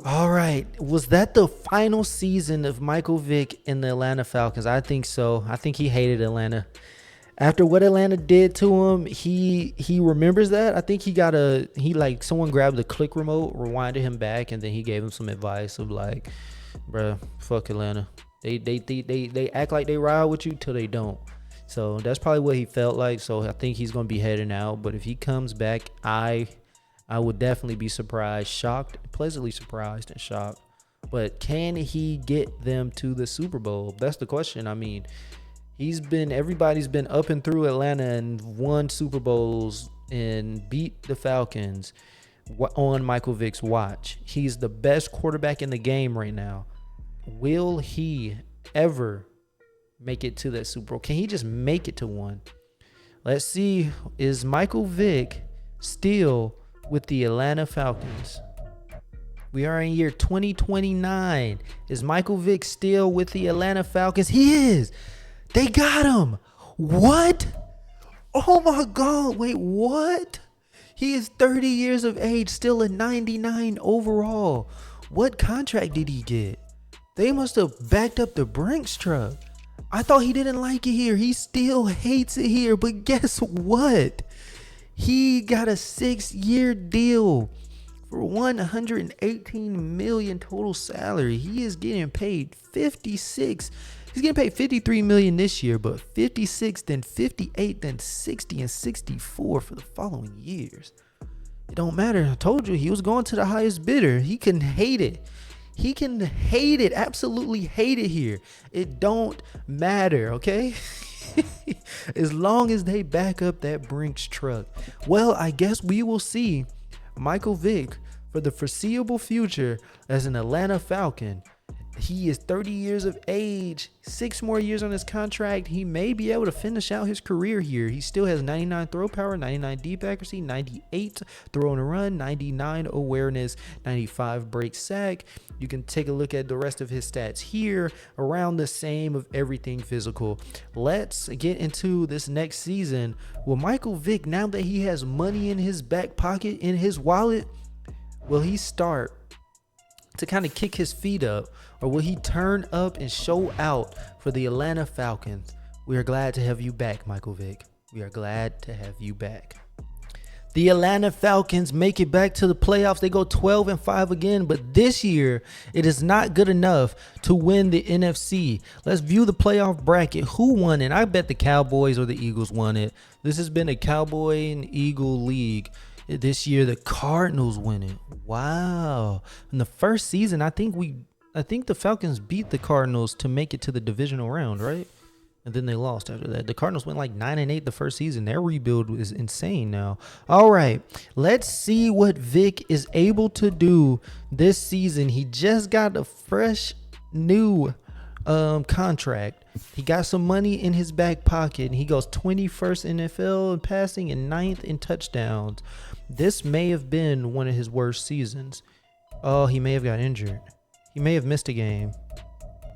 All right. Was that the final season of Michael Vick in the Atlanta Falcons? I think so. I think he hated Atlanta. After what Atlanta did to him, he remembers that. I think someone grabbed the click remote, rewinded him back, and then he gave him some advice of like, bruh, fuck Atlanta. They act like they ride with you till they don't. So that's probably what he felt like. So I think he's going to be heading out. But if he comes back, I would definitely be surprised, shocked, pleasantly surprised and shocked. But can he get them to the Super Bowl? That's the question. I mean, everybody's been up and through Atlanta and won Super Bowls and beat the Falcons on Michael Vick's watch. He's the best quarterback in the game right now. Will he ever make it to that Super Bowl? Can he just make it to one? Let's see. Is Michael Vick still with the Atlanta Falcons? We are in year 2029. Is Michael Vick still with the Atlanta Falcons? He is. They got him. What? Oh my God. Wait, what? He is 30 years of age, still a 99 overall. What contract did he get? They must have backed up the Brinks truck. I thought he didn't like it here. He still hates it here. But guess what? He got a 6-year deal for $118 million total salary. He is getting paid 56. He's getting paid $53 million this year, but 56, then 58, then 60, and 64 for the following years. It don't matter. I told you he was going to the highest bidder. He can hate it. He can hate it. Absolutely hate it here. It don't matter, okay? As long as they back up that Brinks truck. Well, I guess we will see Michael Vick for the foreseeable future as an Atlanta Falcon. He is 30 years of age, 6 more years on his contract. He may be able to finish out his career here. He still has 99 throw power, 99 deep accuracy, 98 throw and run, 99 awareness, 95 break sack. You can take a look at the rest of his stats here, around the same of everything physical. Let's get into this next season. Will Michael Vick, now that he has money in his back pocket, in his wallet, will he start to kind of kick his feet up, or will he turn up and show out for the Atlanta Falcons? We are glad to have you back, Michael Vick. We are glad to have you back. The Atlanta Falcons make it back to the playoffs. They go 12-5 again, but this year it is not good enough to win the NFC. Let's view the playoff bracket. Who won it? I bet the Cowboys or the Eagles won it. This has been a Cowboy and Eagle league. This year the Cardinals win it. Wow. In the first season, I think the Falcons beat the Cardinals to make it to the divisional round, right? And then they lost after that. The Cardinals went like 9-8 the first season. Their rebuild is insane now. All right, let's see what Vick is able to do this season. He just got a fresh new contract. He got some money in his back pocket, and he goes 21st NFL in passing and 9th in touchdowns. This may have been one of his worst seasons. Oh, he may have got injured. He may have missed a game.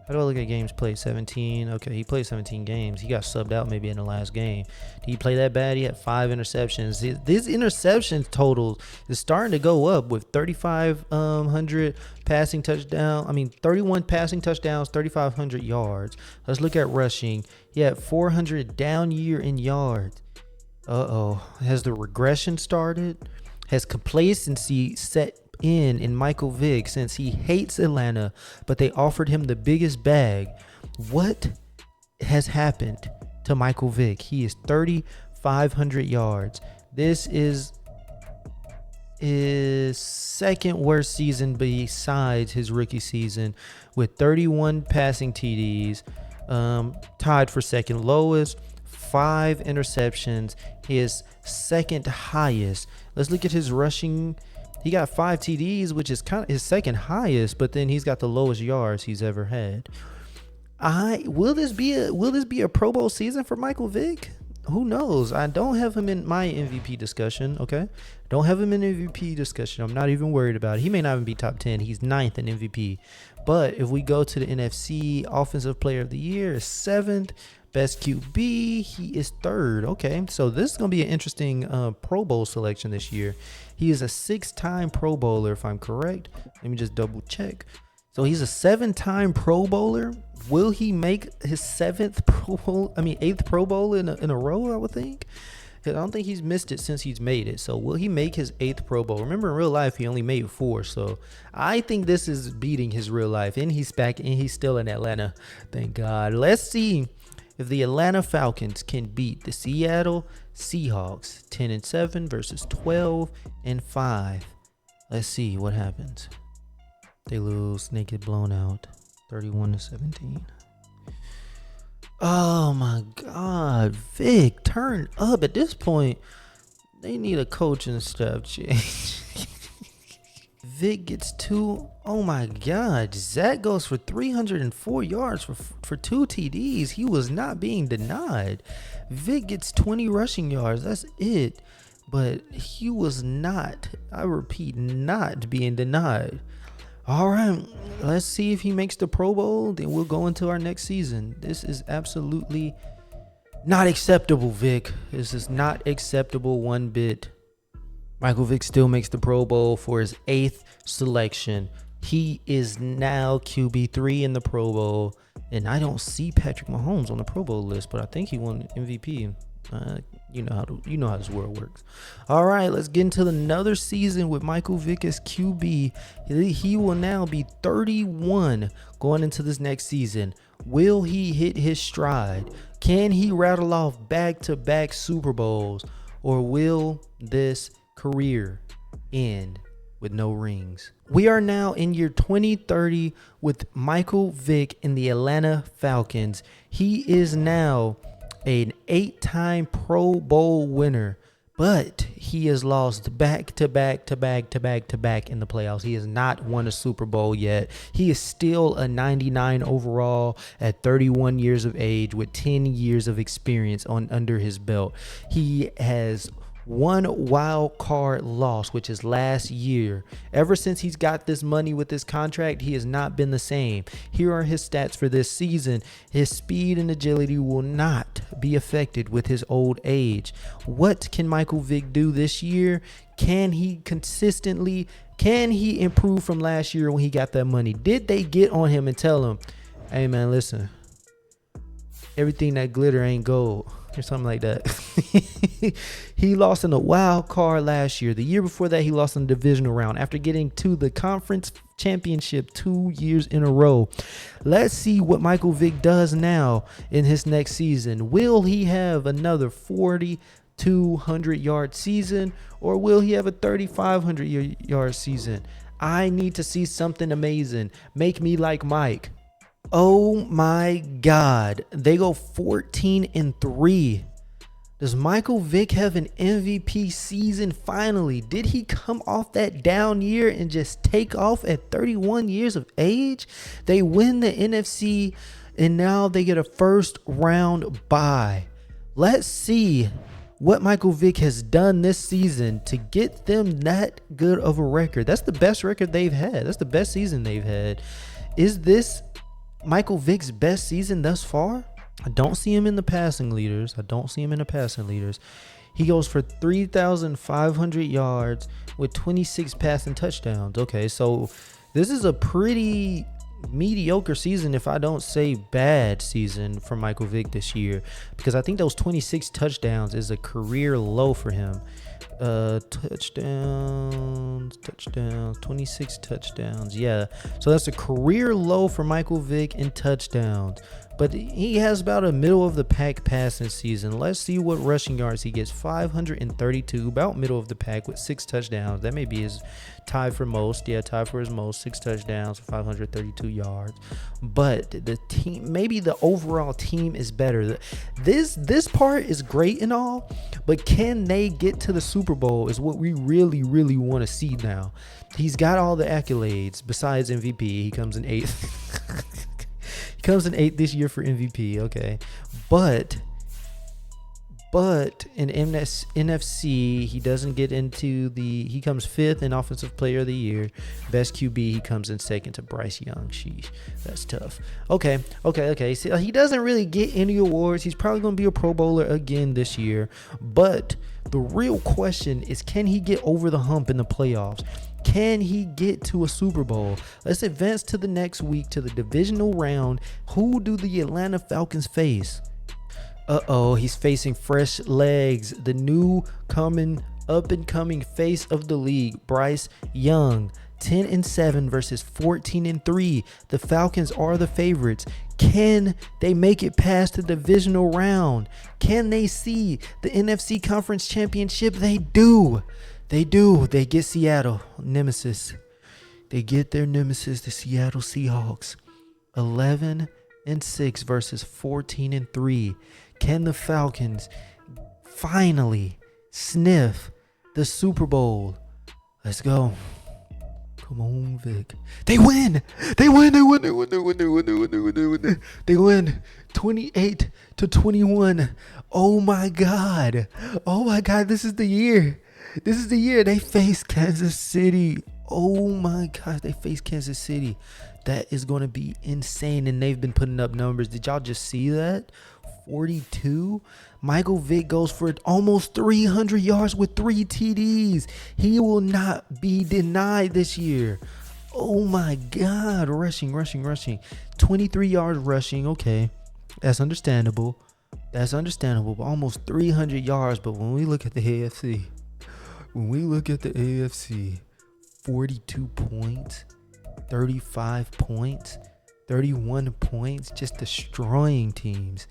How do I look at games played? 17. Okay, he played 17 games. He got subbed out maybe in the last game. Did he play that bad? He had 5 interceptions. This interceptions total is starting to go up with 3,500 passing touchdowns. 31 passing touchdowns, 3,500 yards. Let's look at rushing. He had 400 down year in yards. Has the regression started? Has complacency set in Michael Vick since he hates Atlanta, but they offered him the biggest bag? What has happened to Michael Vick? He is 3,500 yards. This is his second worst season besides his rookie season, with 31 passing TDs, tied for second lowest, 5 interceptions, his second highest. Let's look at his rushing. He got 5 TDs, which is kind of his second highest, but then he's got the lowest yards he's ever had. Will this be a Pro Bowl season for Michael Vick? Who knows? I don't have him in my MVP discussion, okay? Don't have him in MVP discussion. I'm not even worried about it. He may not even be top 10. He's 9th in MVP. But if we go to the NFC, Offensive Player of the Year is 7th. Best QB, he is 3rd. Okay, so this is going to be an interesting Pro Bowl selection this year. He is a 6-time Pro Bowler, if I'm correct. Let me just double check. So he's a 7-time Pro Bowler. Will he make his 8th Pro Bowl in a row, I would think? I don't think he's missed it since he's made it. So will he make his 8th Pro Bowl? Remember, in real life, he only made 4. So I think this is beating his real life. And he's back, and he's still in Atlanta. Thank God. Let's see if the Atlanta Falcons can beat the Seattle Seahawks 10-7 versus 12-5. Let's see what happens. They lose, they get blown out 31-17. Oh my God, Vic, turn up. At this point, they need a coaching staff change. Vic gets 2. Oh my God, Zach goes for 304 yards for 2 TDs. He was not being denied. Vic gets 20 rushing yards. That's it. But he was not, I repeat, not being denied. All right, let's see if he makes the Pro Bowl. Then we'll go into our next season. This is absolutely not acceptable, Vic. This is not acceptable one bit. Michael Vick still makes the Pro Bowl for his 8th selection. He is now QB3 in the Pro Bowl. And I don't see Patrick Mahomes on the Pro Bowl list, but I think he won MVP. You know how this world works. All right, let's get into another season with Michael Vick as QB. He will now be 31 going into this next season. Will he hit his stride? Can he rattle off back-to-back Super Bowls? Or will this career end with no rings? We are now in year 2030 with Michael Vick in the Atlanta Falcons. He is now an 8-time Pro Bowl winner, but he has lost back to back in the playoffs. He has not won a Super Bowl yet. He is still a 99 overall at 31 years of age with 10 years of experience under his belt. He has one wild card loss, which is last year. Ever since he's got this money with this contract, he has not been the same. Here are his stats for this season. His speed and agility will not be affected with his old age. What can Michael Vick do this year? Can he improve from last year when he got that money? Did they get on him and tell him, hey man, listen, everything that glitter ain't gold, or something like that? He lost in a wild card last year. The year before that, he lost in the divisional round after getting to the conference championship 2 years in a row. Let's see what Michael Vick does now in his next season. Will he have another 4,200-yard season, or will he have a 3,500-yard season? I need to see something amazing. Make me like Mike. Oh my God. They go 14-3. Does Michael Vick have an MVP season finally? Did he come off that down year and just take off at 31 years of age? They win the NFC and now they get a first round bye. Let's see what Michael Vick has done this season to get them that good of a record. That's the best record they've had. That's the best season they've had. Is this Michael Vick's best season thus far? I don't see him in the passing leaders. He goes for 3,500 yards with 26 passing touchdowns. Okay, so this is a pretty mediocre season, if I don't say bad season, for Michael Vick this year, because I think those 26 touchdowns is a career low for him. Touchdowns, 26 touchdowns. Yeah, so that's a career low for Michael Vick in touchdowns. But he has about a middle of the pack passing season. Let's see what rushing yards he gets. 532, about middle of the pack with 6 touchdowns. That may be his tie for most. Yeah, tie for his most. 6 touchdowns, 532 yards. But the team, maybe the overall team is better. This part is great and all, but can they get to the Super Bowl is what we really, really want to see now. He's got all the accolades besides MVP. He comes in 8th. comes in 8th this year for MVP. Okay. But in NFC, he doesn't get into he comes 5th in Offensive Player of the Year. Best QB, he comes in 2nd to Bryce Young. Sheesh, that's tough. Okay. See, he doesn't really get any awards. He's probably going to be a Pro Bowler again this year. But the real question is, can he get over the hump in the playoffs? Can he get to a Super Bowl? Let's advance to the next week, to the divisional round. Who do the Atlanta Falcons face? He's facing fresh legs. The new up and coming face of the league, Bryce Young. 10-7 versus 14-3. The Falcons are the favorites. Can they make it past the divisional round? Can they see the NFC Conference Championship? They do. They get Seattle, nemesis. They get their nemesis, the Seattle Seahawks. 11-6 versus 14-3. Can the Falcons finally sniff the Super Bowl? Let's go. Come on, Vic. They win. They win 28-21. Oh my God. This is the year. They face Kansas City. Oh my gosh, they face Kansas City. That is going to be insane. And they've been putting up numbers. Did y'all just see that? 42. Michael Vick goes for almost 300 yards with 3 TDs. He will not be denied this year. Oh my God. Rushing. 23 yards rushing. Okay. That's understandable. But almost 300 yards. But when we look at the AFC, 42 points, 35 points, 31 points, just destroying teams.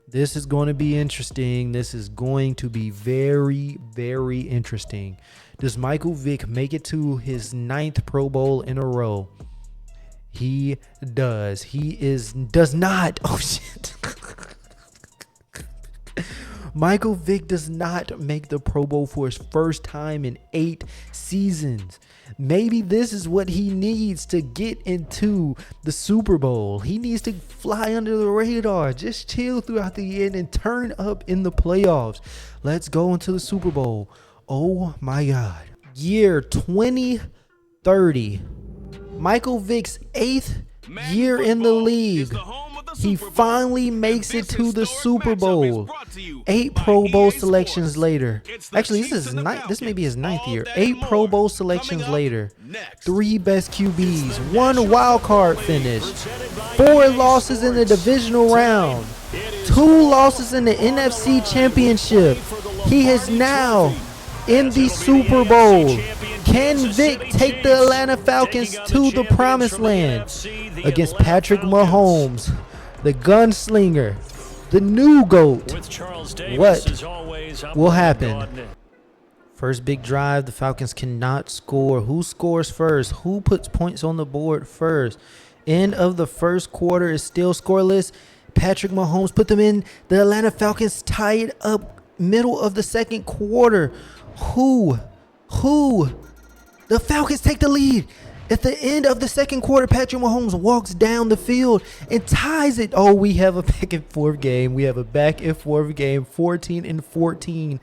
This is going to be interesting. This is going to be very, very interesting. Does Michael Vick make it to his 9th Pro Bowl in a row? He does. Does not. Oh, shit. Michael Vick does not make the Pro Bowl for his first time in 8 seasons. Maybe this is what he needs to get into the Super Bowl. He needs to fly under the radar, just chill throughout the year and turn up in the playoffs. Let's go into the Super Bowl. Oh my God. Year 2030. Michael Vick's 8th year in the league. He finally makes it to the Super Bowl. 8 Pro Bowl selections later. Actually, this may be his 9th year. 8 Pro Bowl selections later. 3 best QBs. 1 wild card finish. 4 losses in the divisional round. 2 losses in the NFC Championship. He is now in the Super Bowl. Can Vick take the Atlanta Falcons to the promised land against Patrick Mahomes, the gunslinger, the new GOAT? What will happen? First big drive, the Falcons cannot score. Who scores first? Who puts points on the board first? End of the first quarter is still scoreless. Patrick Mahomes put them in. The Atlanta Falcons tied up middle of the second quarter. Who? The Falcons take the lead. At the end of the second quarter, Patrick Mahomes walks down the field and ties it. Oh, we have a back and forth game. 14-14.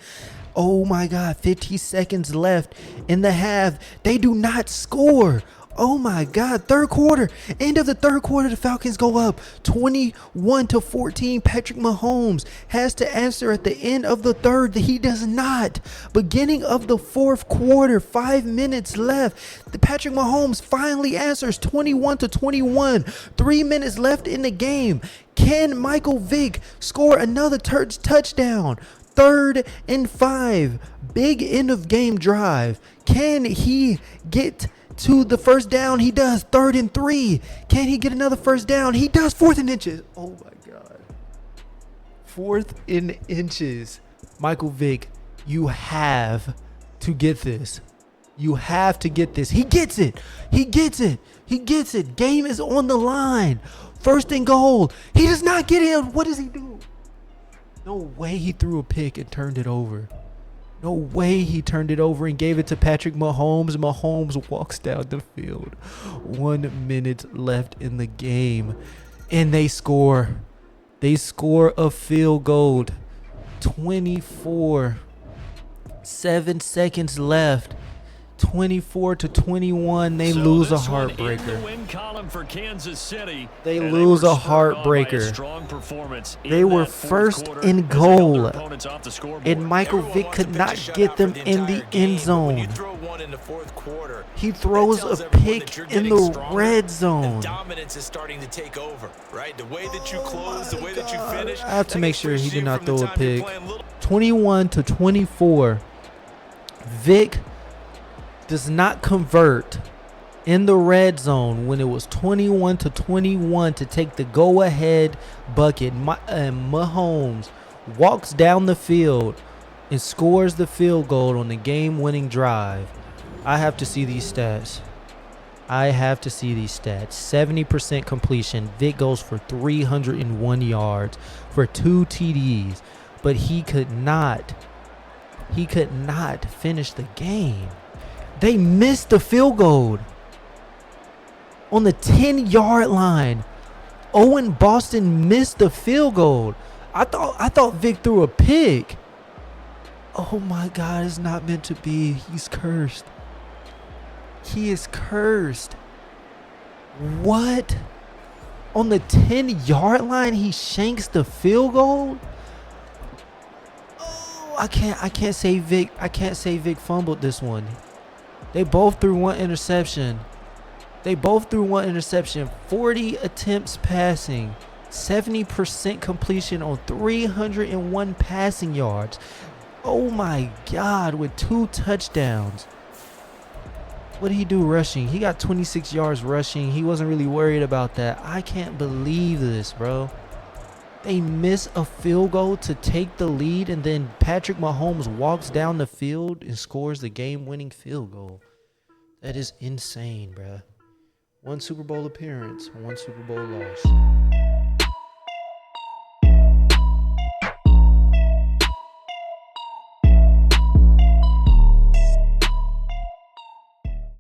Oh my God, 50 seconds left in the half. They do not score. Oh my God, third quarter. End of the third quarter, the Falcons go up 21-14. Patrick Mahomes has to answer at the end of the third. He does not. Beginning of the fourth quarter, 5 minutes left. The Patrick Mahomes finally answers 21-21. 3 minutes left in the game. Can Michael Vick score another touchdown? 3rd and 5. Big end of game drive. Can he get to the first down? He does. 3rd and 3. Can he get another first down? He does. 4th and inches. Oh my God. 4th and inches. Michael Vick, you have to get this. You have to get this. He gets it. Game is on the line. 1st and goal. He does not get it. What does he do? No way he threw a pick and turned it over. No way he turned it over and gave it to Patrick Mahomes. Mahomes walks down the field. 1 minute left in the game. And they score. They score a field goal. 24. 7 seconds left. 24-21. They lose a heartbreaker. They lose a heartbreaker. They were first in goal, and Michael Vick could not get them in the end zone. He throws a pick in the red zone. Dominance is starting to take over, right? The way that you close, the way that you finish. I have to make sure he did not throw a pick. 21-24. Vick does not convert in the red zone when it was 21-21 to take the go-ahead bucket. Mahomes walks down the field and scores the field goal on the game-winning drive. I have to see these stats. 70% completion. Vick goes for 301 yards for 2 TDs, but he could not finish the game. They missed the field goal on the 10-yard line. Owen Boston missed the field goal. I thought Vick threw a pick. Oh my God, it's not meant to be. He's cursed. He is cursed. What? On the 10-yard line, he shanks the field goal? Oh, I can't say Vick fumbled this one. They both threw one interception. 40 attempts passing. 70% completion on 301 passing yards. Oh my God, with 2 touchdowns. What did he do rushing? He got 26 yards rushing. He wasn't really worried about that. I can't believe this, bro. They miss a field goal to take the lead, and then Patrick Mahomes walks down the field and scores the game-winning field goal. That is insane, bro. 1 Super Bowl appearance, 1 Super Bowl loss.